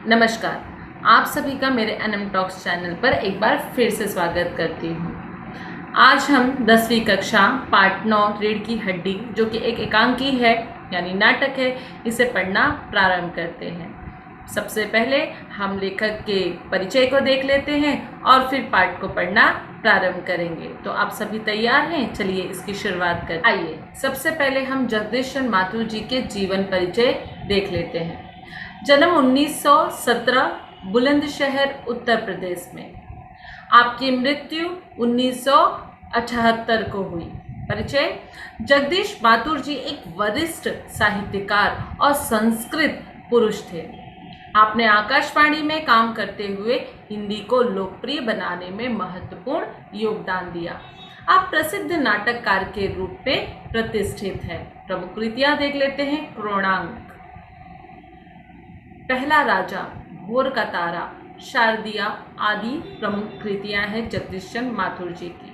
नमस्कार। आप सभी का मेरे एनएम टॉक्स चैनल पर एक बार फिर से स्वागत करती हूँ। आज हम 10वीं कक्षा पाठ 9 रीढ़ की हड्डी, जो कि एक एकांकी है यानी नाटक है, इसे पढ़ना प्रारंभ करते हैं। सबसे पहले हम लेखक के परिचय को देख लेते हैं और फिर पाठ को पढ़ना प्रारंभ करेंगे। तो आप सभी तैयार हैं? चलिए इसकी शुरुआत करते हैं। आइए सबसे पहले हम जगदीश चंद्र माथुर जी के जीवन परिचय देख लेते हैं। जन्म 1917 बुलंदशहर उत्तर प्रदेश में। आपकी मृत्यु 1978 को हुई। परिचय: जगदीश माथुर जी एक वरिष्ठ साहित्यकार और संस्कृत पुरुष थे। आपने आकाशवाणी में काम करते हुए हिंदी को लोकप्रिय बनाने में महत्वपूर्ण योगदान दिया। आप प्रसिद्ध नाटककार के रूप में प्रतिष्ठित हैं। प्रमुख कृतियां देख लेते हैं। क्रोणांक, पहला राजा, भोर का तारा, शारदिया आदि प्रमुख कृतियां हैं जगदीश चंद्र माथुर जी की।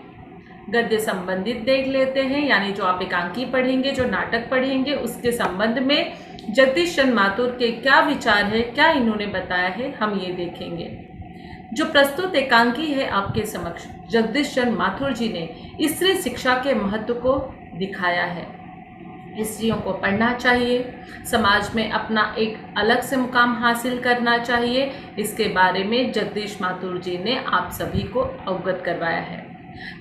गद्य संबंधित देख लेते हैं, यानी जो आप एकांकी पढ़ेंगे, जो नाटक पढ़ेंगे, उसके संबंध में जगदीश चंद्र माथुर के क्या विचार है, क्या इन्होंने बताया है, हम ये देखेंगे। जो प्रस्तुत एकांकी है आपके समक्ष, जगदीश चंद्र माथुर जी ने स्त्री शिक्षा के महत्व को दिखाया है। स्त्रियों को पढ़ना चाहिए, समाज में अपना एक अलग से मुकाम हासिल करना चाहिए, इसके बारे में जगदीश माथुर जी ने आप सभी को अवगत करवाया है।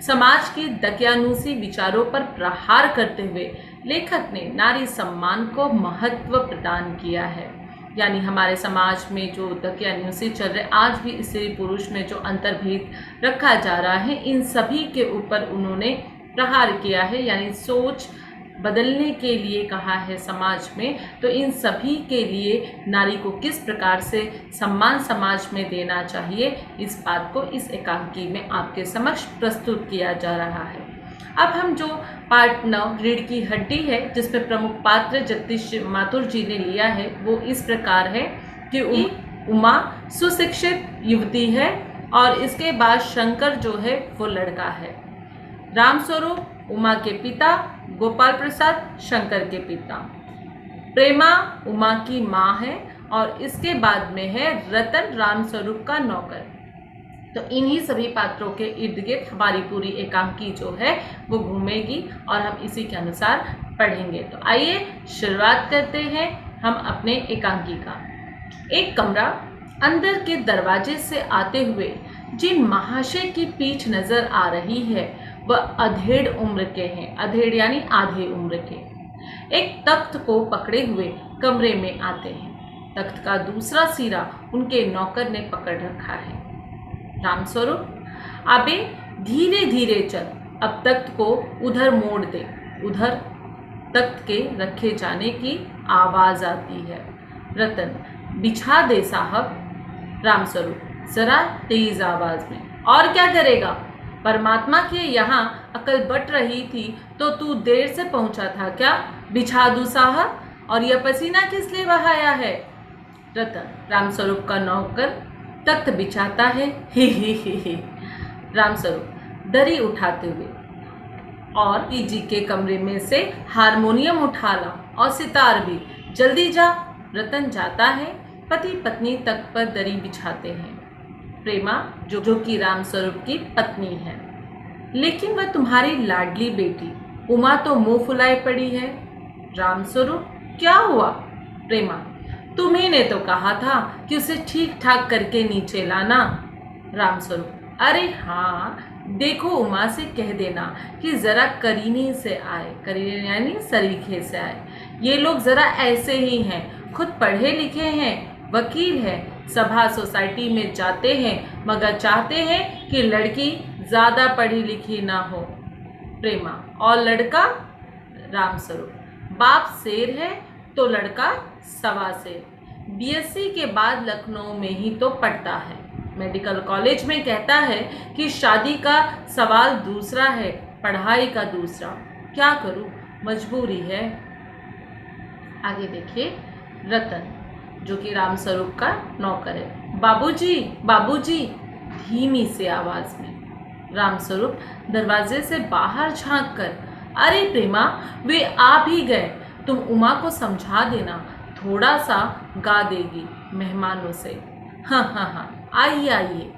समाज की दकियानूसी विचारों पर प्रहार करते हुए लेखक ने नारी सम्मान को महत्व प्रदान किया है। यानी हमारे समाज में जो दकियानूसी चल रहे, आज भी स्त्री पुरुष में जो अंतर्भेद रखा जा रहा है, इन सभी के ऊपर उन्होंने प्रहार किया है, यानी सोच बदलने के लिए कहा है समाज में। तो इन सभी के लिए नारी को किस प्रकार से सम्मान समाज में देना चाहिए, इस बात को इस एकांकी में आपके समक्ष प्रस्तुत किया जा रहा है। अब हम जो पाठ 9 रीढ़ की हड्डी है, जिसमें प्रमुख पात्र जगदीश माथुर जी ने लिया है, वो इस प्रकार है कि उमा सुशिक्षित युवती है और इसके बाद शंकर जो है वो लड़का है। रामस्वरूप उमा के पिता, गोपाल प्रसाद शंकर के पिता। प्रेमा उमा की माँ है और इसके बाद में है रतन, रामस्वरूप का नौकर। तो इन्हीं सभी पात्रों के इर्द गिर्द हमारी पूरी एकांकी जो है वो घूमेगी और हम इसी के अनुसार पढ़ेंगे। तो आइए शुरुआत करते हैं हम अपने एकांकी का। एक कमरा, अंदर के दरवाजे से आते हुए जिन महाशय की पीठ नजर आ रही है वह अधेड़ उम्र के हैं। अधेड़ यानी आधे उम्र के। एक तख्त को पकड़े हुए कमरे में आते हैं। तख्त का दूसरा सिरा उनके नौकर ने पकड़ रखा है। रामस्वरूप, अबे धीरे धीरे चल, अब तख्त को उधर मोड़ दे। उधर तख्त के रखे जाने की आवाज आती है। रतन, बिछा दे साहब। रामस्वरूप जरा तेज आवाज में, और क्या करेगा? परमात्मा के यहाँ अकल बट रही थी तो तू देर से पहुंचा था क्या? बिछा दूं साहब? और यह पसीना किस लिए बहाया है? रतन, रामस्वरूप का नौकर तख्त बिछाता है। ही। रामस्वरूप दरी उठाते हुए, और जी के कमरे में से हारमोनियम उठा ला और सितार भी, जल्दी जा। रतन जाता है। पति पत्नी तख्त पर दरी बिछाते हैं। प्रेमा जो कि रामस्वरूप की पत्नी है, लेकिन वह तुम्हारी लाडली बेटी उमा तो मुंह फुलाए पड़ी है। रामस्वरूप, क्या हुआ? प्रेमा, तुम्ही ने तो कहा था कि उसे ठीक ठाक करके नीचे लाना। रामस्वरूप, अरे हाँ, देखो उमा से कह देना कि जरा करीने से आए। करीने यानी सरीखे से आए। ये लोग जरा ऐसे ही हैं, खुद पढ़े लिखे हैं, वकील है, सभा सोसाइटी में जाते हैं, मगर चाहते हैं कि लड़की ज्यादा पढ़ी लिखी ना हो। प्रेमा, और लड़का? रामस्वरूप, बाप शेर है तो लड़का सवा शेर। बीएससी के बाद लखनऊ में ही तो पढ़ता है। मेडिकल कॉलेज में कहता है कि शादी का सवाल दूसरा है, पढ़ाई का दूसरा। क्या करूं, मजबूरी है। आगे देखिए। रतन, जो कि रामस्वरूप का नौकर है। बाबूजी, बाबूजी, धीमी से आवाज में। रामस्वरूप दरवाजे से बाहर झांक कर, अरे प्रेमा, वे आ भी गए, तुम उमा को समझा देना, थोड़ा सा गा देगी। मेहमानों से। हाँ हाँ हाँ, आइए आइए।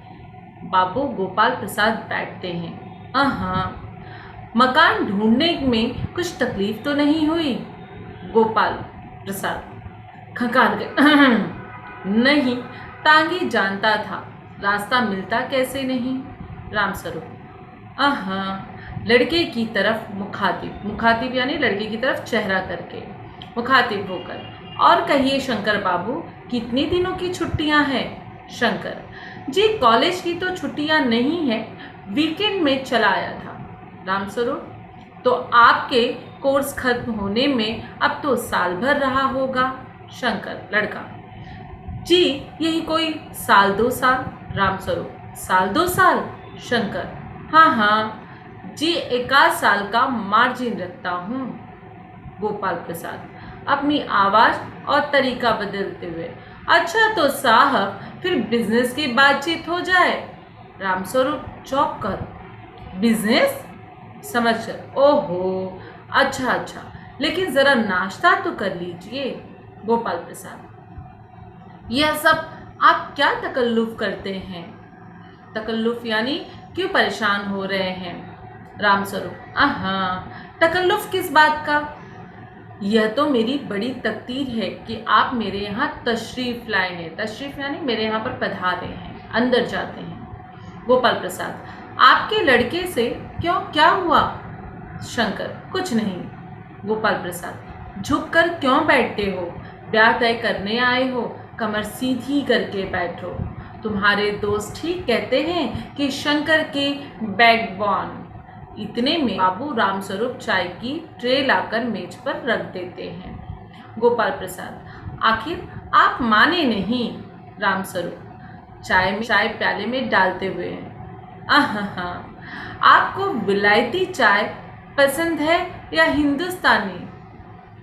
बाबू गोपाल प्रसाद बैठते हैं। हाँ, मकान ढूंढने में कुछ तकलीफ तो नहीं हुई? गोपाल प्रसाद खंगाल गए। नहीं, टांगी जानता था, रास्ता मिलता कैसे नहीं। रामस्वरूप हाँ, लड़के की तरफ मुखातिब, मुखातिब यानी लड़के की तरफ चेहरा करके, मुखातिब होकर, और कहिए शंकर बाबू, कितने दिनों की छुट्टियां हैं? शंकर जी, कॉलेज की तो छुट्टियां नहीं है, वीकेंड में चला आया था। रामस्वरूप तो आपके कोर्स खत्म होने में अब तो साल भर रहा होगा। शंकर लड़का जी, यही कोई साल 2 साल। रामस्वरूप साल 2 साल। शंकर हाँ हाँ जी, 1 साल का मार्जिन रखता हूँ। गोपाल प्रसाद अपनी आवाज़ और तरीका बदलते हुए, अच्छा तो साहब फिर बिजनेस की बातचीत हो जाए। रामस्वरूप चौंक कर, बिजनेस? समझ कर, ओहो अच्छा अच्छा, लेकिन ज़रा नाश्ता तो कर लीजिए। गोपाल प्रसाद यह सब आप क्या तकल्लुफ़ करते हैं? तकल्लुफ़ यानी क्यों परेशान हो रहे हैं? रामस्वरूप हाँ, तकल्लुफ़ किस बात का? यह तो मेरी बड़ी तकदीर है कि आप मेरे यहाँ तशरीफ़ लाए हैं। तशरीफ़ यानी मेरे यहाँ पर पधारे हैं, अंदर जाते हैं। गोपाल प्रसाद आपके लड़के से क्यों, क्या हुआ? शंकर कुछ नहीं। गोपाल प्रसाद झुककर क्यों बैठते हो? ब्याह तय करने आए हो, कमर सीधी करके बैठो। तुम्हारे दोस्त ठीक कहते हैं कि शंकर के बैकबोन। इतने में बाबू रामस्वरूप चाय की ट्रे लाकर मेज पर रख देते हैं। गोपाल प्रसाद आखिर आप माने नहीं। रामस्वरूप चाय प्याले में डालते हुए, आपको विलायती चाय पसंद है या हिंदुस्तानी?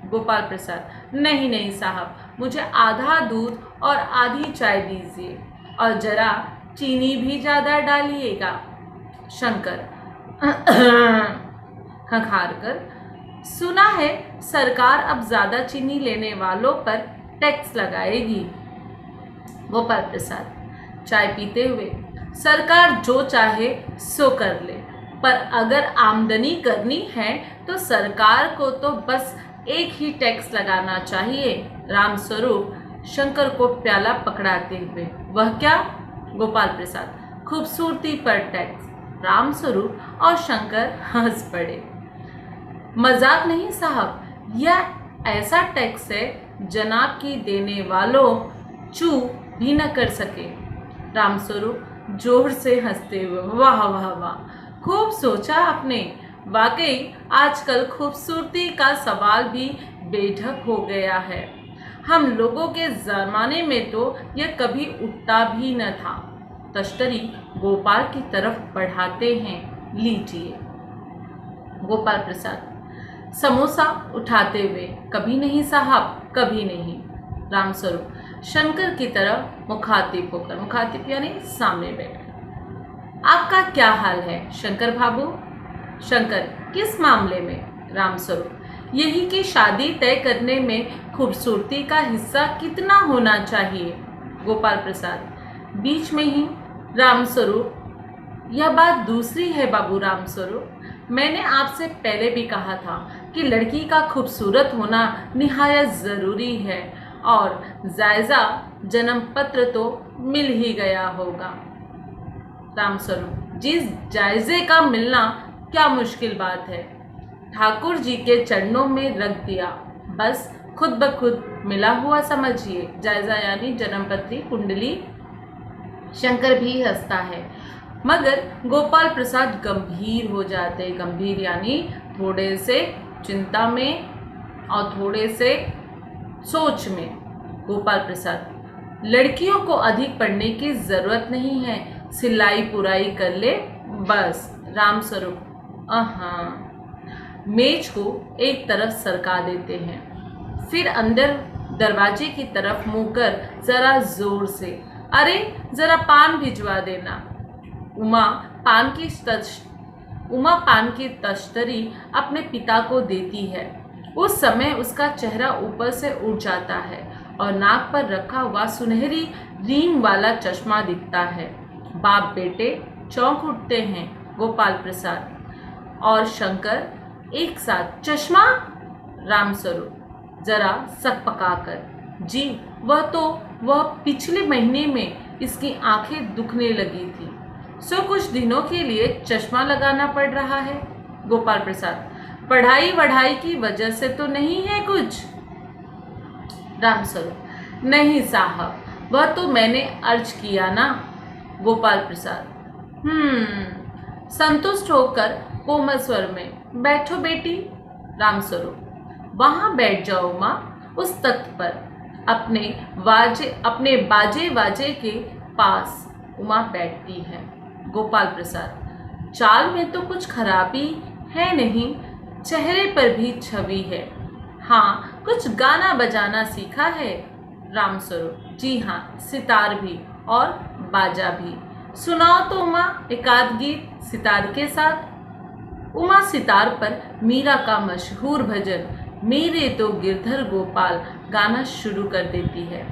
गोपाल प्रसाद नहीं नहीं साहब, मुझे आधा दूध और आधी चाय दीजिए, और जरा चीनी भी ज़्यादा डालिएगा। शंकर खंखार कर, सुना है सरकार अब ज़्यादा चीनी लेने वालों पर टैक्स लगाएगी। गोपाल प्रसाद चाय पीते हुए, सरकार जो चाहे सो कर ले, पर अगर आमदनी करनी है तो सरकार को तो बस एक ही टैक्स लगाना चाहिए। रामस्वरूप शंकर को प्याला पकड़ाते हुए, वह क्या? गोपाल प्रसाद खूबसूरती पर टैक्स। रामस्वरूप और शंकर हंस पड़े। मजाक नहीं साहब, यह ऐसा टैक्स है जनाब की देने वालों चू भी न कर सके। रामस्वरूप जोर से हंसते हुए, वाह वाह वाह, खूब सोचा आपने। वाकई आजकल खूबसूरती का सवाल भी बेढक हो गया है। हम लोगों के ज़माने में तो यह कभी उठता भी न था। तश्तरी गोपाल की तरफ बढ़ाते हैं, लीजिए। गोपाल प्रसाद समोसा उठाते हुए, कभी नहीं साहब, कभी नहीं। रामस्वरूप शंकर की तरफ मुखातिब होकर, मुखातिब यानी सामने बैठकर, आपका क्या हाल है शंकर बाबू? शंकर किस मामले में? रामस्वरूप यही कि शादी तय करने में खूबसूरती का हिस्सा कितना होना चाहिए। गोपाल प्रसाद बीच में ही, रामस्वरूप यह बात दूसरी है बाबू रामस्वरूप, मैंने आपसे पहले भी कहा था कि लड़की का खूबसूरत होना निहायत ज़रूरी है, और जायज़ा जन्म पत्र तो मिल ही गया होगा। रामस्वरूप जिस जायज़े का मिलना क्या मुश्किल बात है, ठाकुर जी के चरणों में रख दिया, बस खुद ब खुद मिला हुआ समझिए। जायज़ा यानी जन्मपत्री, कुंडली। शंकर भी हंसता है, मगर गोपाल प्रसाद गंभीर हो जाते। गंभीर यानी थोड़े से चिंता में और थोड़े से सोच में। गोपाल प्रसाद लड़कियों को अधिक पढ़ने की ज़रूरत नहीं है, सिलाई पुराई कर ले बस। रामस्वरूप मेज को एक तरफ सरका देते हैं, फिर अंदर दरवाजे की तरफ मुँह कर ज़रा ज़ोर से, अरे ज़रा पान भिजवा देना। उमा पान की तश्तरी अपने पिता को देती है। उस समय उसका चेहरा ऊपर से उठ जाता है और नाक पर रखा हुआ सुनहरी रींग वाला चश्मा दिखता है। बाप बेटे चौंक उठते हैं। गोपाल प्रसाद और शंकर एक साथ, चश्मा? रामस्वरूप जरा सकपकाकर, जी वह पिछले महीने में इसकी आंखें दुखने लगी थी, सो कुछ दिनों के लिए चश्मा लगाना पड़ रहा है। गोपाल प्रसाद, पढ़ाई वढ़ाई की वजह से तो नहीं है कुछ? रामस्वरूप, नहीं साहब, वह तो मैंने अर्ज किया ना। गोपाल प्रसाद, संतुष्ट होकर कोमल स्वर में, बैठो बेटी। रामस्वरूप, वहां बैठ जाओ माँ, उस तख्त पर, अपने बाजे वाजे के पास। उमा बैठती है। गोपाल प्रसाद, चाल में तो कुछ खराबी है नहीं, चेहरे पर भी छवि है। हाँ, कुछ गाना बजाना सीखा है? रामस्वरूप, जी हाँ, सितार भी और बाजा भी। सुनाओ तो उमा एकाध गीत सितार के साथ। उमा सितार पर मीरा का मशहूर भजन मेरे तो गिरधर गोपाल गाना शुरू कर देती है।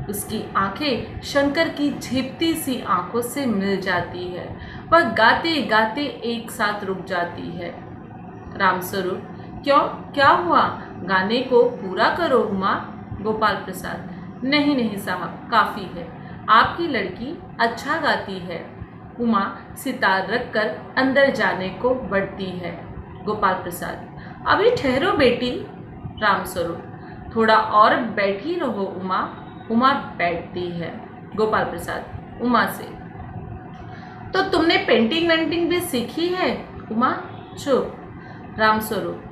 उसकी आंखें शंकर की झिपती सी आंखों से मिल जाती है। वह गाते गाते एक साथ रुक जाती है। रामस्वरूप, क्यों, क्या हुआ? गाने को पूरा करो उमा। गोपाल प्रसाद, नहीं नहीं साहब, काफ़ी है, आपकी लड़की अच्छा गाती है। उमा सितार रखकर अंदर जाने को बढ़ती है। गोपाल प्रसाद, अभी ठहरो बेटी। रामस्वरूप, थोड़ा और बैठी रहो उमा। उमा बैठती है। गोपाल प्रसाद उमा से, तो तुमने पेंटिंग वेंटिंग भी सीखी है? उमा चुप। रामस्वरूप,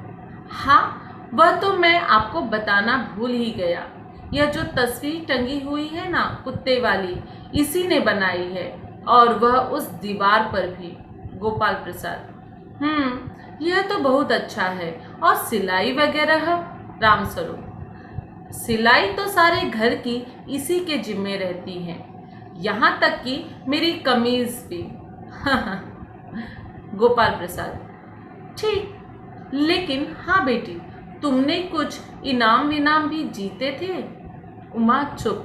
हाँ, वह तो मैं आपको बताना भूल ही गया। यह जो तस्वीर टंगी हुई है ना, कुत्ते वाली, इसी ने बनाई है, और वह उस दीवार पर भी। गोपाल प्रसाद, यह तो बहुत अच्छा है। और सिलाई वगैरह? रामस्वरूप, सिलाई तो सारे घर की इसी के जिम्मे रहती है, यहाँ तक कि मेरी कमीज भी। गोपाल प्रसाद, ठीक, लेकिन हाँ बेटी, तुमने कुछ इनाम विनाम भी जीते थे? उमा चुप।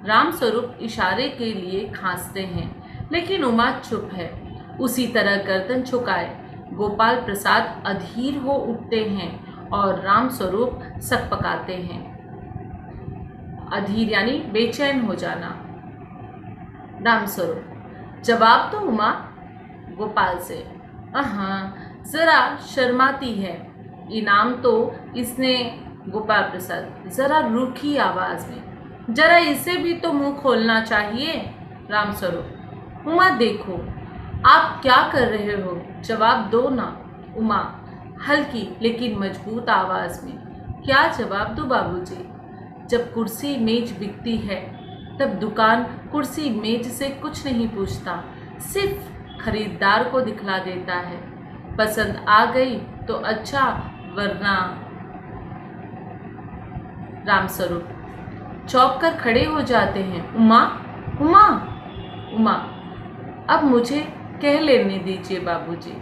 रामस्वरूप इशारे के लिए खांसते हैं, लेकिन उमा चुप है, उसी तरह गर्दन झुकाए। गोपाल प्रसाद अधीर हो उठते हैं और रामस्वरूप सकपकाते हैं। अधीर यानी बेचैन हो जाना। रामस्वरूप, जवाब तो उमा। गोपाल से, हाँ, जरा शर्माती है। इनाम तो इसने। गोपाल प्रसाद जरा रूखी आवाज में, जरा इसे भी तो मुंह खोलना चाहिए। रामस्वरूप, उमा देखो, आप क्या कर रहे हो, जवाब दो ना। उमा हल्की लेकिन मजबूत आवाज में, क्या जवाब दो बाबूजी? जब कुर्सी मेज बिकती है तब दुकान कुर्सी मेज से कुछ नहीं पूछता, सिर्फ खरीदार को दिखला देता है। पसंद आ गई तो अच्छा, वरना। रामस्वरूप चौंक कर खड़े हो जाते हैं। उमा, उमा, उमा, अब मुझे कह लेने दीजिए बाबूजी।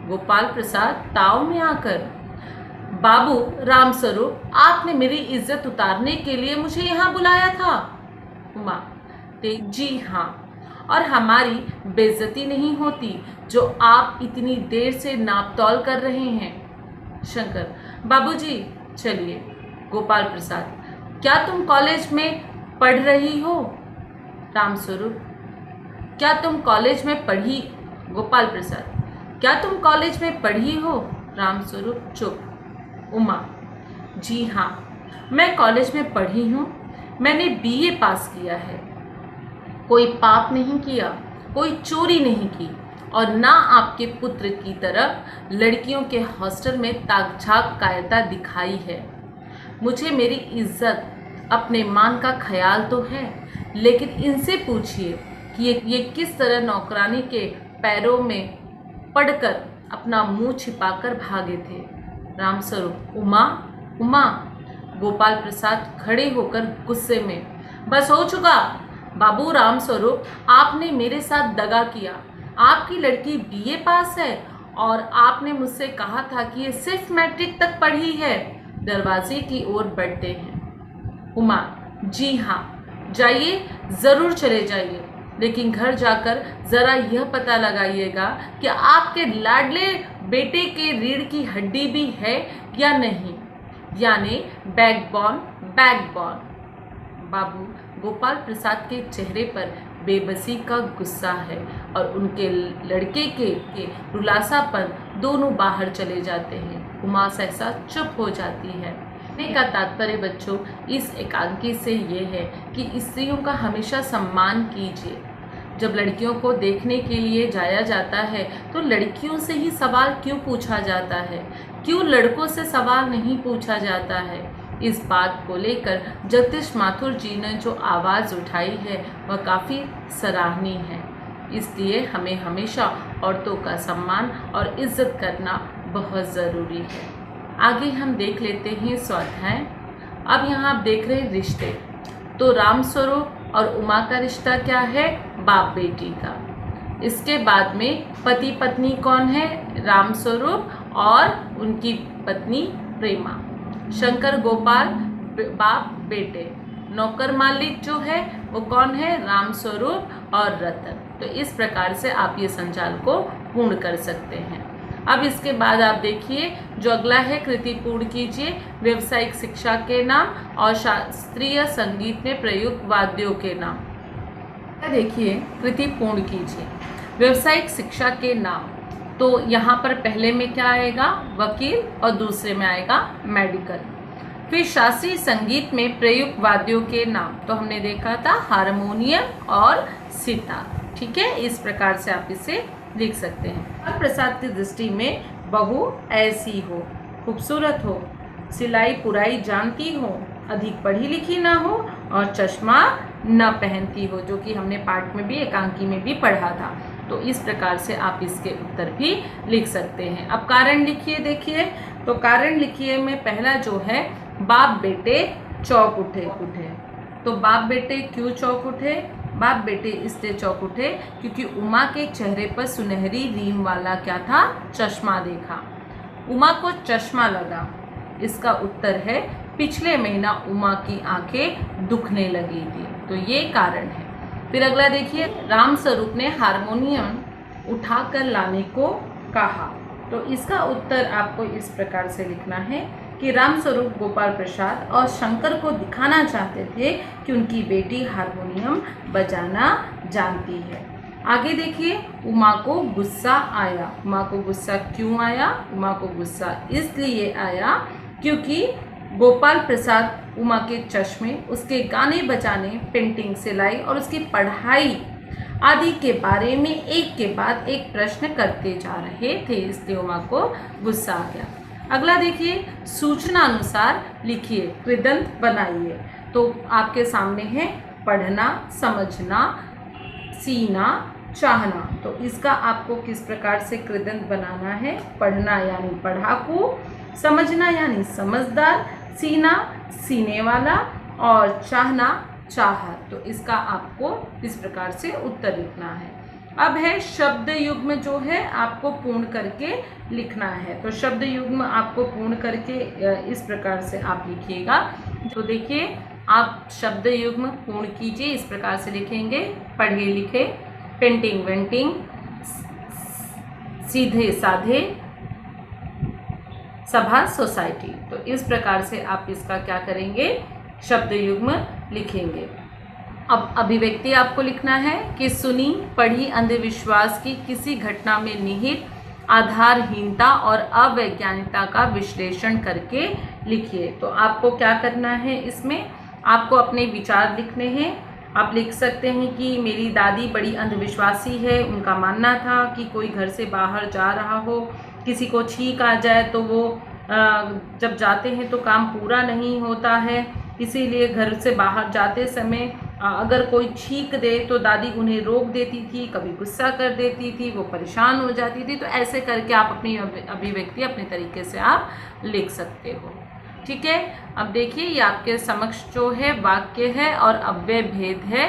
गोपाल प्रसाद ताव में आकर, बाबू रामस्वरूप, आपने मेरी इज्जत उतारने के लिए मुझे यहाँ बुलाया था? उमा, जी हाँ, और हमारी बेइज्जती नहीं होती जो आप इतनी देर से नापतौल कर रहे हैं। शंकर, बाबूजी चलिए। गोपाल प्रसाद, क्या तुम कॉलेज में पढ़ रही हो? रामस्वरूप, क्या तुम कॉलेज में पढ़ी? गोपाल प्रसाद, क्या तुम कॉलेज में पढ़ी हो? रामस्वरूप चुप। उमा, जी हाँ, मैं कॉलेज में पढ़ी हूँ, मैंने बीए पास किया है। कोई पाप नहीं किया, कोई चोरी नहीं की, और ना आपके पुत्र की तरह लड़कियों के हॉस्टल में ताक-झाक कायरता दिखाई है। मुझे मेरी इज्जत, अपने मान का ख्याल तो है, लेकिन इनसे पूछिए कि ये किस तरह नौकरानी के पैरों में पड़कर अपना मुंह छिपाकर भागे थे। रामस्वरूप, उमा, उमा। गोपाल प्रसाद खड़े होकर गुस्से में, बस हो चुका बाबू रामस्वरूप, आपने मेरे साथ दगा किया। आपकी लड़की बीए पास है और आपने मुझसे कहा था कि ये सिर्फ मैट्रिक तक पढ़ी है। दरवाजे की ओर बढ़ते हैं। उमा: जी हाँ, जाइए, ज़रूर चले जाइए, लेकिन घर जाकर ज़रा यह पता लगाइएगा कि आपके लाडले बेटे के रीढ़ की हड्डी भी है या नहीं, यानी बैकबोन। बाबू गोपाल प्रसाद के चेहरे पर बेबसी का गुस्सा है और उनके लड़के के रुलासापन दोनों बाहर चले जाते हैं। उमा सहसा चुप हो जाती है। कहने का तात्पर्य बच्चों इस एकांकी से ये है कि स्त्रियों का हमेशा सम्मान कीजिए। जब लड़कियों को देखने के लिए जाया जाता है तो लड़कियों से ही सवाल क्यों पूछा जाता है, क्यों लड़कों से सवाल नहीं पूछा जाता है? इस बात को लेकर जगदीश माथुर जी ने जो आवाज़ उठाई है वह काफ़ी सराहनीय है। इसलिए हमें हमेशा औरतों का सम्मान और इज्जत करना बहुत ज़रूरी है। आगे हम देख लेते हैं स्वाध्याय। अब यहाँ आप देख रहे हैं रिश्ते। तो रामस्वरूप और उमा का रिश्ता क्या है? बाप बेटी का। इसके बाद में पति पत्नी कौन है? रामस्वरूप और उनकी पत्नी प्रेमा। शंकर गोपाल बाप बेटे। नौकर मालिक जो है वो कौन है? रामस्वरूप और रतन। तो इस प्रकार से आप ये संचाल को पूर्ण कर सकते हैं। अब इसके बाद आप देखिए जो अगला है, कृति पूर्ण कीजिए। व्यावसायिक शिक्षा के नाम और शास्त्रीय संगीत में प्रयुक्त वाद्यों के नाम। देखिए कृति पूर्ण कीजिए। व्यावसायिक शिक्षा के नाम, तो यहाँ पर पहले में क्या आएगा? वकील, और दूसरे में आएगा मेडिकल। फिर शास्त्रीय संगीत में प्रयुक्त वाद्यों के नाम, तो हमने देखा था हारमोनियम और सितार। ठीक है, इस प्रकार से आप इसे लिख सकते हैं। और प्रसाद की दृष्टि में बहू ऐसी हो, खूबसूरत हो, सिलाई पुराई जानती हो, अधिक पढ़ी लिखी ना हो और चश्मा न पहनती हो, जो कि हमने पाठ में भी एकांकी में भी पढ़ा था। तो इस प्रकार से आप इसके उत्तर भी लिख सकते हैं। अब कारण लिखिए। देखिए तो कारण लिखिए में पहला जो है, बाप बेटे चौक उठे। तो बाप बेटे क्यों चौक उठे? बाप बेटे इसलिए चौक उठे क्योंकि उमा के चेहरे पर सुनहरी रीम वाला क्या था? चश्मा देखा। उमा को चश्मा लगा। इसका उत्तर है पिछले महीना उमा की आंखें दुखने लगी थी, तो ये कारण है। फिर अगला देखिए, रामस्वरूप ने हारमोनियम उठाकर लाने को कहा। तो इसका उत्तर आपको इस प्रकार से लिखना है कि रामस्वरूप गोपाल प्रसाद और शंकर को दिखाना चाहते थे कि उनकी बेटी हारमोनियम बजाना जानती है। आगे देखिए, उमा को गुस्सा आया। उमा को गुस्सा क्यों आया? उमा को गुस्सा इसलिए आया क्योंकि गोपाल प्रसाद उमा के चश्मे, उसके गाने बजाने, पेंटिंग, सिलाई और उसकी पढ़ाई आदि के बारे में एक के बाद एक प्रश्न करते जा रहे थे, इसलिए उमा को गुस्सा आ गया। अगला देखिए, सूचना अनुसार लिखिए, कृदंत बनाइए। तो आपके सामने है पढ़ना, समझना, सीना, चाहना। तो इसका आपको किस प्रकार से कृदंत बनाना है? पढ़ना यानी पढ़ाकू, समझना यानी समझदार, सीना सीने वाला और चाहना चाहत। तो इसका आपको इस प्रकार से उत्तर लिखना है। अब है शब्द युग्म, जो है आपको पूर्ण करके लिखना है। तो शब्द युग्म आपको पूर्ण करके इस प्रकार से आप लिखिएगा। तो देखिए, आप शब्द युग्म पूर्ण कीजिए। इस प्रकार से लिखेंगे, पढ़े लिखे, पेंटिंग वेंटिंग, सीधे साधे, सभा सोसाइटी। तो इस प्रकार से आप इसका क्या करेंगे? शब्द युग्म लिखेंगे। अब अभिव्यक्ति आपको लिखना है कि सुनी पढ़ी अंधविश्वास की किसी घटना में निहित आधारहीनता और अवैज्ञानिकता का विश्लेषण करके लिखिए। तो आपको क्या करना है? इसमें आपको अपने विचार लिखने हैं। आप लिख सकते हैं कि मेरी दादी बड़ी अंधविश्वासी है। उनका मानना था कि कोई घर से बाहर जा रहा हो, किसी को छींक आ जाए तो वो जब जाते हैं तो काम पूरा नहीं होता है, इसीलिए घर से बाहर जाते समय अगर कोई छींक दे तो दादी उन्हें रोक देती थी, कभी गुस्सा कर देती थी, वो परेशान हो जाती थी। तो ऐसे करके आप अपनी अभिव्यक्ति अपने तरीके से आप लिख सकते हो। ठीक है, अब देखिए ये आपके समक्ष जो है वाक्य है और अव्यय भेद है।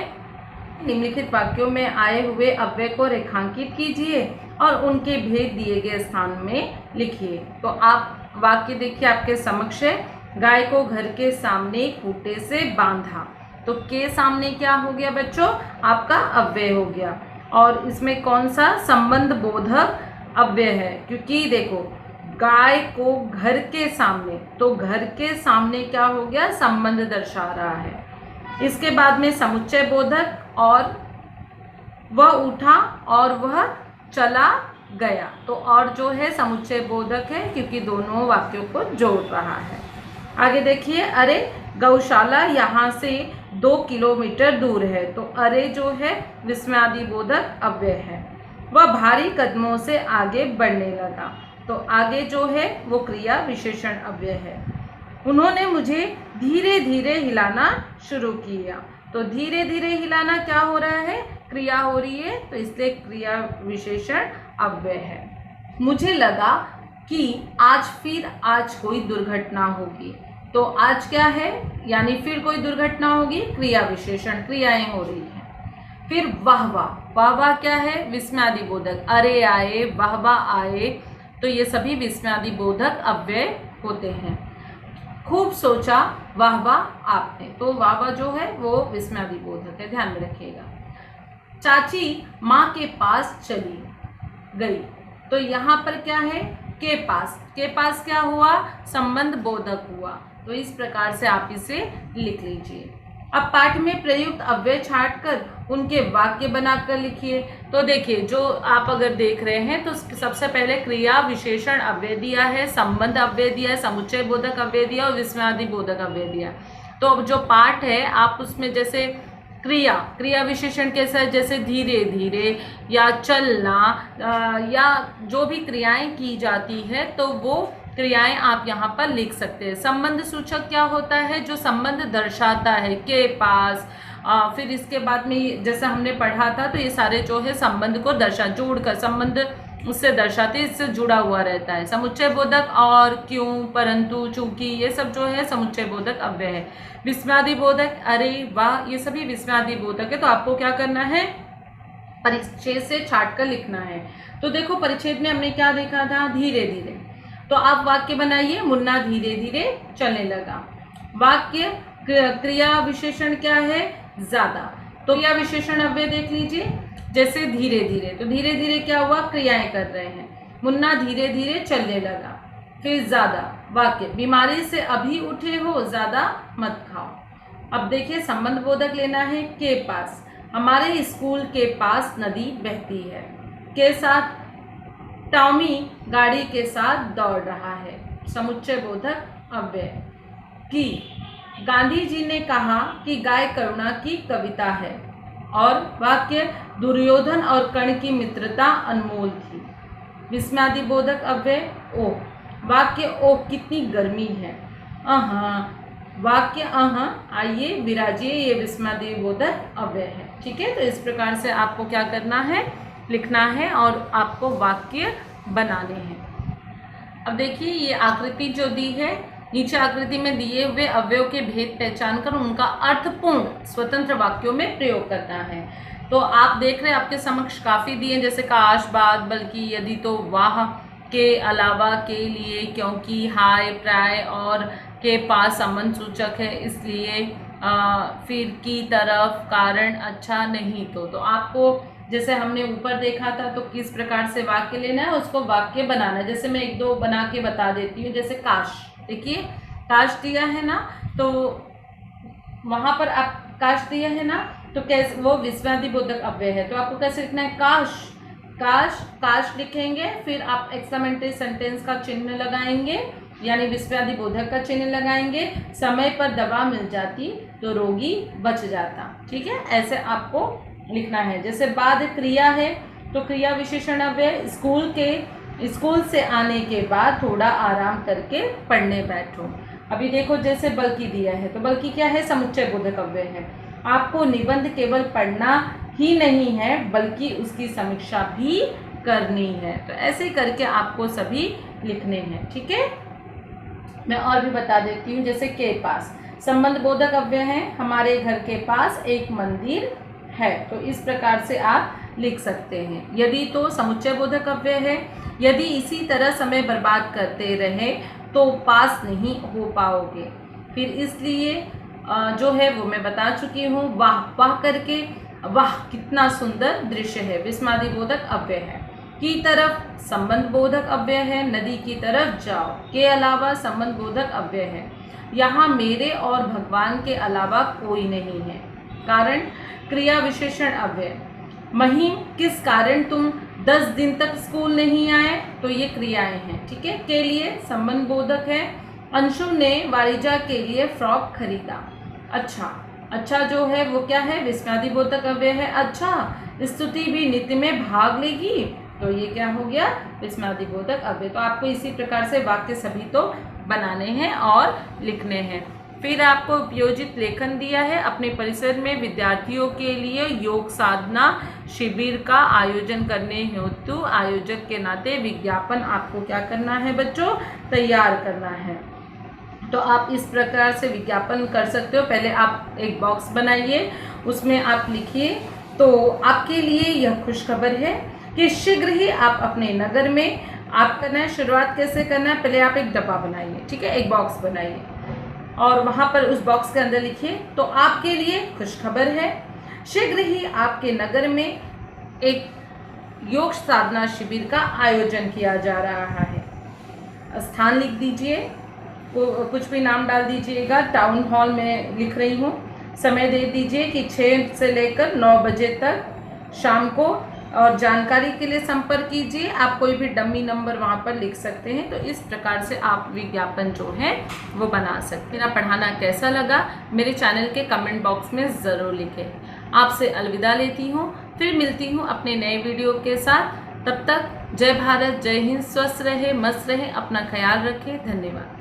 निम्नलिखित वाक्यों में आए हुए अव्यय को रेखांकित कीजिए और उनके भेद दिए गए स्थान में लिखिए। तो आप वाक्य देखिए आपके समक्ष है गाय को घर के सामने खूंटे से बांधा। तो के सामने क्या हो गया बच्चों, आपका अव्यय हो गया। और इसमें कौन सा संबंध बोधक अव्यय है, क्योंकि देखो गाय को घर के सामने, तो घर के सामने क्या हो गया, संबंध दर्शा रहा है। इसके बाद में समुच्चय बोधक, और वह उठा और वह चला गया। तो और जो है समुच्चय बोधक है, क्योंकि दोनों वाक्यों को जोड़ रहा है। आगे देखिए, अरे गौशाला यहाँ से 2 किलोमीटर दूर है। तो अरे जो है विस्मयादि बोधक अव्यय है। वह भारी कदमों से आगे बढ़ने लगा। तो आगे जो है वो क्रिया विशेषण अव्यय है। उन्होंने मुझे धीरे धीरे हिलाना शुरू किया। तो धीरे धीरे हिलाना क्या हो रहा है, क्रिया हो रही है, तो इसलिए क्रिया विशेषण अव्यय है। मुझे लगा कि आज कोई दुर्घटना होगी। तो आज क्या है, यानी फिर कोई दुर्घटना होगी, क्रिया विशेषण, क्रियाएं हो रही हैं। फिर वाह वाह, वाह वाह क्या है, विस्मयादि बोधक। अरे आए, वाह वाह आए, तो ये सभी विस्मयादि बोधक अव्यय होते हैं। खूब सोचा, वाह वाह आपने, तो वाह वाह जो है वो विस्मयादि बोधक है, ध्यान में रखिएगा। चाची माँ के पास चली गई। तो यहाँ पर क्या है, के पास क्या हुआ, संबंध बोधक हुआ। तो इस प्रकार से आप इसे लिख लीजिए। अब पाठ में प्रयुक्त अव्यय छांटकर उनके वाक्य बनाकर लिखिए। तो देखिए, जो आप अगर देख रहे हैं तो सबसे पहले क्रिया विशेषण अव्यय दिया है, संबंध अव्यय दिया है, समुच्चय बोधक अव्यय दिया और विस्मयादि बोधक अव्यय दिया। तो अब जो पाठ है आप उसमें जैसे क्रिया विशेषण कैसा है, जैसे धीरे धीरे या चलना या जो भी क्रियाएं की जाती है तो वो क्रियाएं आप यहाँ पर लिख सकते हैं। संबंध सूचक क्या होता है, जो संबंध दर्शाता है, के पास। फिर इसके बाद में जैसा हमने पढ़ा था, तो ये सारे जो है संबंध को जोड़कर संबंध उससे दर्शाते, इससे जुड़ा हुआ रहता है। समुच्चय बोधक और, क्यों, परंतु, चूंकि, ये सब जो है समुच्चय बोधक अव्यय है। विस्मयादि बोधक, अरे वाह, ये सभी विस्मयादि बोधक है। तो आपको क्या करना है, परिच्छेद से छाट कर लिखना है। तो देखो परिच्छेद में हमने क्या देखा था, धीरे धीरे। तो आप वाक्य बनाइए, मुन्ना धीरे धीरे चलने लगा। वाक्य क्रिया विशेषण क्या है, ज्यादा। तो क्रिया विशेषण अव्यय देख लीजिए, जैसे धीरे धीरे, तो धीरे धीरे क्या हुआ, क्रियाएं कर रहे हैं। मुन्ना धीरे धीरे चलने लगा। फिर ज्यादा, वाक्य बीमारी से अभी उठे हो, ज्यादा मत खाओ। अब देखिए संबंध बोधक लेना है, के पास, हमारे स्कूल के पास नदी बहती है। के साथ टॉमी गाड़ी के साथ दौड़ रहा है, समुच्चय बोधक अव्यय। की, गांधी जी ने कहा कि गाय करुणा की कविता है। और वाक्य दुर्योधन और कर्ण की मित्रता अनमोल थी, विस्मयादि बोधक अव्यय। ओ, वाक्य ओ कितनी गर्मी है। वाक्य आइए विराजिए, ये विस्मयादि बोधक अव्यय है। ठीक है, तो इस प्रकार से आपको क्या करना है, लिखना है और आपको वाक्य बनाने हैं। अब देखिए ये आकृति जो दी है, नीचे आकृति में दिए हुए अवयव के भेद पहचान कर उनका अर्थपूर्ण स्वतंत्र वाक्यों में प्रयोग करना है। तो आप देख रहे हैं आपके समक्ष काफी दिए, जैसे काश, बाद, बल्कि, यदि, तो, वाह, के अलावा, के लिए, क्योंकि, हाय, प्राय और के पास संबंध सूचक है इसलिए, फिर, की तरफ, कारण, अच्छा, नहीं तो आपको जैसे हमने ऊपर देखा था तो किस प्रकार से वाक्य लेना है, उसको वाक्य बनाना है। जैसे मैं एक दो बना के बता देती हूँ। जैसे काश, देखिए काश दिया है ना, तो वहां पर आप काश दिया है ना, तो कैसे, वो विस्मयादि बोधक अव्यय है। तो आपको कैसे लिखना है, काश, काश, काश लिखेंगे, फिर आप एक्सक्लेमेटरी सेंटेंस का चिन्ह लगाएंगे, यानी विस्मयादि बोधक का चिन्ह लगाएंगे। समय पर दवा मिल जाती तो रोगी बच जाता। ठीक है, ऐसे आपको लिखना है। जैसे बाद क्रिया है, तो क्रिया विशेषण अव्यय, स्कूल से आने के बाद थोड़ा आराम करके पढ़ने बैठो। अभी देखो जैसे बल्कि दिया है, तो बल्कि क्या है, समुच्चय बोधक अव्यय है। आपको निबंध केवल पढ़ना ही नहीं है बल्कि उसकी समीक्षा भी करनी है। तो ऐसे करके आपको सभी लिखने हैं। ठीक है, मैं और भी बता देती हूँ। जैसे के पास संबंध बोधक अव्यय है, हमारे घर के पास एक मंदिर है। तो इस प्रकार से आप लिख सकते हैं। यदि, तो समुच्चय बोधक अव्यय है। यदि इसी तरह समय बर्बाद करते रहे तो पास नहीं हो पाओगे। फिर इसलिए जो है वो मैं बता चुकी हूँ। वाह वाह करके वाह कितना सुंदर दृश्य है, विस्मयादि बोधक अव्यय है। की तरफ संबंध बोधक अव्यय है, नदी की तरफ जाओ के अलावा संबंध बोधक अव्यय है। यहाँ मेरे और भगवान के अलावा कोई नहीं है। कारण क्रिया विशेषण अव्यय। महीम किस कारण तुम 10 दिन तक स्कूल नहीं आए, तो ये क्रियाएं हैं, ठीक है। के लिए संबंध बोधक है। अंशु ने वारिजा के लिए फ्रॉक खरीदा। अच्छा जो है वो क्या है, विस्मयादि बोधक अव्यय है। अच्छा स्तुति भी नित्य में भाग लेगी, तो ये क्या हो गया, विस्मयादि बोधक अव्यय। तो आपको इसी प्रकार से वाक्य सभी तो बनाने हैं और लिखने हैं। फिर आपको उपयोजित लेखन दिया है। अपने परिसर में विद्यार्थियों के लिए योग साधना शिविर का आयोजन करने हेतु आयोजक के नाते विज्ञापन आपको क्या करना है बच्चों, तैयार करना है। तो आप इस प्रकार से विज्ञापन कर सकते हो। पहले आप एक बॉक्स बनाइए, उसमें आप लिखिए, तो आपके लिए यह खुशखबर है कि शीघ्र ही आप अपने नगर में, आप करना है शुरुआत कैसे करना है, पहले आप एक डब्बा बनाइए, ठीक है, एक बॉक्स बनाइए और वहाँ पर उस बॉक्स के अंदर लिखिए, तो आपके लिए खुशखबर है, शीघ्र ही आपके नगर में एक योग साधना शिविर का आयोजन किया जा रहा है। स्थान लिख दीजिए, कुछ भी नाम डाल दीजिएगा। टाउन हॉल में लिख रही हूँ। समय दे दीजिए कि 6 से लेकर 9 बजे तक शाम को, और जानकारी के लिए संपर्क कीजिए। आप कोई भी डमी नंबर वहाँ पर लिख सकते हैं। तो इस प्रकार से आप विज्ञापन जो है वो बना सकते हैं। मेरा पढ़ाना कैसा लगा मेरे चैनल के कमेंट बॉक्स में ज़रूर लिखें। आपसे अलविदा लेती हूँ, फिर मिलती हूँ अपने नए वीडियो के साथ। तब तक जय भारत, जय हिंद, स्वस्थ रहे, मस्त रहे, अपना ख्याल रखें। धन्यवाद।